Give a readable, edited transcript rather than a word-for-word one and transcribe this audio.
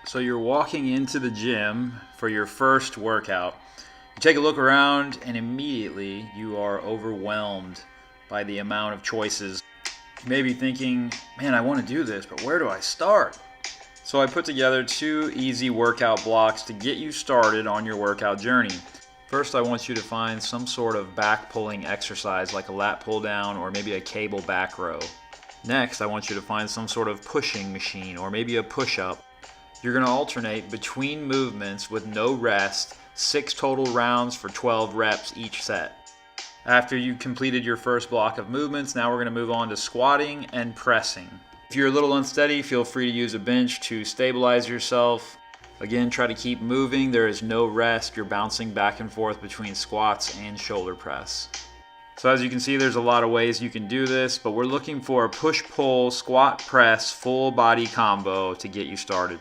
So you're walking into the gym for your first workout. You take a look around and immediately you are overwhelmed by the amount of choices. You may be thinking, man, I want to do this, but where do I start? So I put together 2 easy workout blocks to get you started on your workout journey. First, I want you to find some sort of back pulling exercise like a lat pull down or maybe a cable back row. Next, I want you to find some sort of pushing machine or maybe a push-up. You're going to alternate between movements with no rest, 6 total rounds for 12 reps each set. After you've completed your first block of movements, now we're going to move on to squatting and pressing. If you're a little unsteady, feel free to use a bench to stabilize yourself. Again, try to keep moving. There is no rest. You're bouncing back and forth between squats and shoulder press. So as you can see, there's a lot of ways you can do this, but we're looking for a push-pull, squat-press, full body combo to get you started.